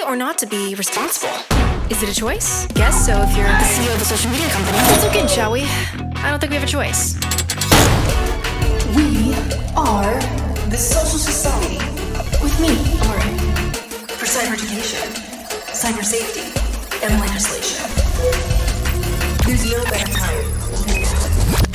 or not to be responsible? Is it a choice? Guess so if you're the CEO of a social media company. Let's look in, shall we? I don't think we have a choice. We are the Social Society. With me, Lauren. For cyber education, cyber safety, and legislation. There's no better time.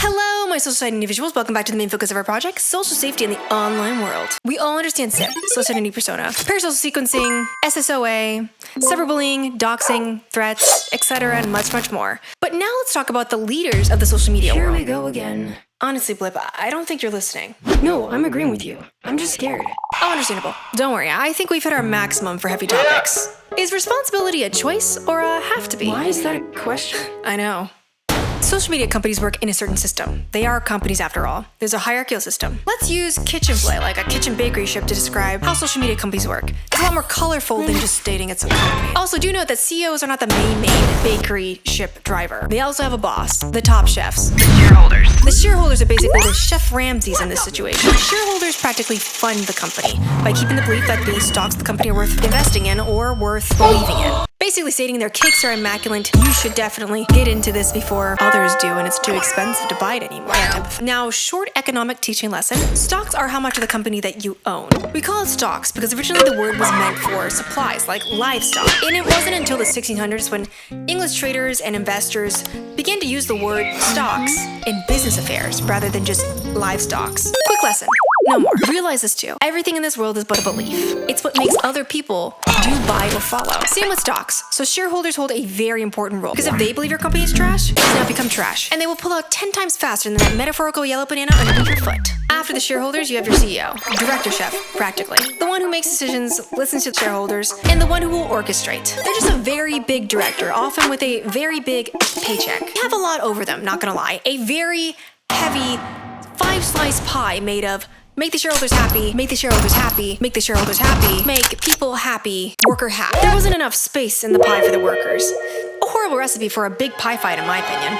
Hello, my social society individuals. Welcome back to the main focus of our project, social safety in the online world. We all understand SIP, social identity persona, parasocial sequencing, SSOA, cyberbullying, doxing, threats, etc., and much, much more. But now let's talk about the leaders of the social media world. Here we go again. Honestly, Blip, I don't think you're listening. No, I'm agreeing with you. I'm just scared. Oh, understandable. Don't worry, I think we've hit our maximum for heavy topics. Is responsibility a choice or a have to be? Why is that a question? I know. Social media companies work in a certain system. They are companies after all. There's a hierarchical system. Let's use kitchen play, like a kitchen bakery ship, to describe how social media companies work. It's a lot more colorful than just stating it's a company. Also, do note that CEOs are not the main bakery ship driver. They also have a boss, the top chefs, shareholders. The shareholders are basically the Chef Ramsays in this situation. The shareholders practically fund the company by keeping the belief that the stocks of the company are worth investing in or worth believing in. Basically stating their cakes are immaculate, you should definitely get into this before others do, and it's too expensive to buy it anymore. Now, short economic teaching lesson. Stocks are how much of the company that you own. We call it stocks because originally the word was meant for supplies, like livestock. And it wasn't until the 1600s when English traders and investors began to use the word stocks in business affairs rather than just livestock. Quick lesson. No more. Realize this too. Everything in this world is but a belief. It's what makes other people do, buy, or follow. Same with stocks. So shareholders hold a very important role. Because if they believe your company is trash, it's now become trash. And they will pull out 10 times faster than that metaphorical yellow banana underneath your foot. After the shareholders, you have your CEO. Director chef, practically. The one who makes decisions, listens to the shareholders, and the one who will orchestrate. They're just a very big director, often with a very big paycheck. They have a lot over them, not gonna lie. A very heavy 5-slice pie made of make the shareholders happy, make the shareholders happy, make the shareholders happy, make people happy, worker happy. There wasn't enough space in the pie for the workers. A horrible recipe for a big pie fight, in my opinion.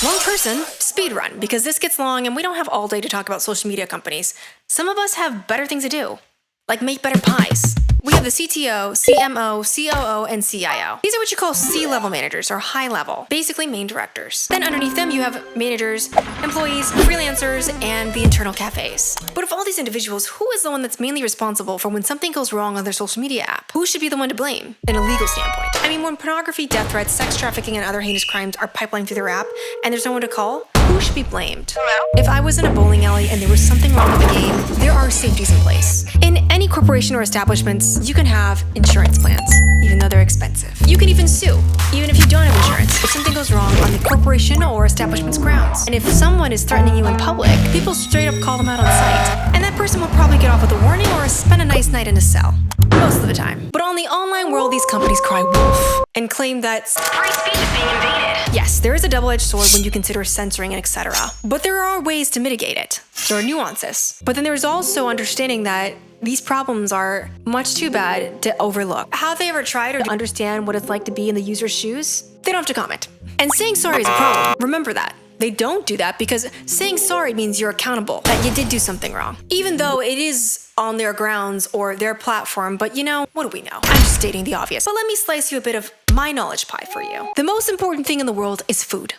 Wrong person, speed run, because this gets long and we don't have all day to talk about social media companies. Some of us have better things to do, like make better pies. We have the CTO, CMO, COO, and CIO. These are what you call C-level managers, or high level, basically main directors. Then underneath them, you have managers, employees, freelancers, and the internal cafes. But of all these individuals, who is the one that's mainly responsible for when something goes wrong on their social media app? Who should be the one to blame, in a legal standpoint? I mean, when pornography, death threats, sex trafficking, and other heinous crimes are pipelined through their app, and there's no one to call, who should be blamed? If I was in a bowling alley and there was something wrong with the game, there are safeties in place. In any corporation or establishments, you can have insurance plans, even though they're expensive. You can even sue, even if you don't have insurance, if something goes wrong on the corporation or establishment's grounds. And if someone is threatening you in public, people straight up call them out on site. And that person will probably get off with a warning or spend a nice night in a cell. Most of the time. But on the online world, these companies cry wolf and claim that free speech is being invaded. Yes, there is a double-edged sword when you consider censoring and etc. But there are ways to mitigate it. There are nuances. But then there's also understanding that these problems are much too bad to overlook. Have they ever tried or understand what it's like to be in the user's shoes? They don't have to comment. And saying sorry is a problem. Remember that. They don't do that because saying sorry means you're accountable, that you did do something wrong. Even though it is on their grounds or their platform, but you know, what do we know? I'm just stating the obvious. But let me slice you a bit of my knowledge pie for you. The most important thing in the world is food.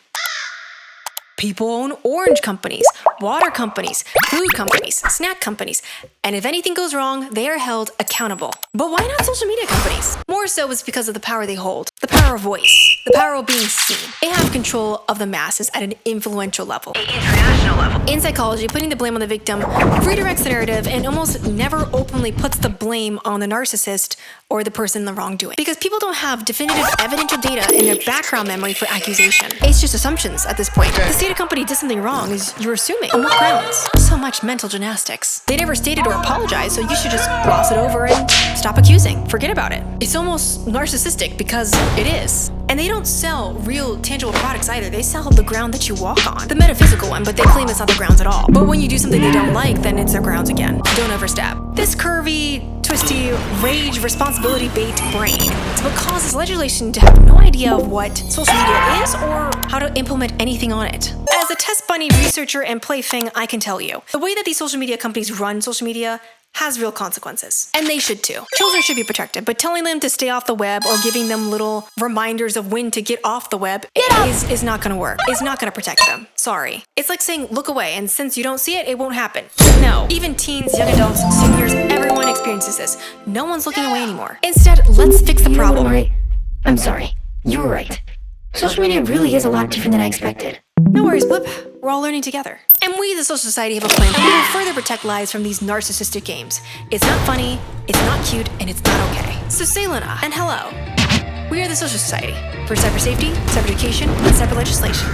People own orange companies, water companies, food companies, snack companies, and if anything goes wrong, they are held accountable. But why not social media companies? More so is because of the power they hold, the power of voice, the power of being seen. They have control of the masses at an influential level, an international level. In psychology, putting the blame on the victim redirects the narrative and almost never openly puts the blame on the narcissist or the person in the wrongdoing. Because people don't have definitive evidential data in their background memory for accusation. It's just assumptions at this point. The state a company did something wrong is you're assuming. On what grounds? So much mental gymnastics. They never stated or apologized, so you should just gloss it over and stop accusing. Forget about it. It's almost narcissistic because it is. And they don't sell real tangible products either. They sell the ground that you walk on. The metaphysical one, but they claim it's not the grounds at all. But when you do something they don't like, then it's their grounds again. Don't overstep. This curvy, twisty, rage, responsibility bait brain is what causes legislation to have no idea of what social media is or how to implement anything on it. As a test bunny researcher and plaything, I can tell you, the way that these social media companies run social media has real consequences. And they should too. Children should be protected, but telling them to stay off the web or giving them little reminders of when to get off the web is not gonna work. It's not gonna protect them. Sorry. It's like saying, look away, and since you don't see it, it won't happen. No. Even teens, young adults, seniors, everyone experiences this. No one's looking away anymore. Instead, let's fix the problem. Right. I'm sorry. You were right. Social media really is a lot different than I expected. No worries, Blip. We're all learning together. And we, the Social Society, have a plan to even further protect lives from these narcissistic games. It's not funny, it's not cute, and it's not okay. So say Luna, and hello. We are the Social Society for cyber safety, cyber education, and cyber legislation.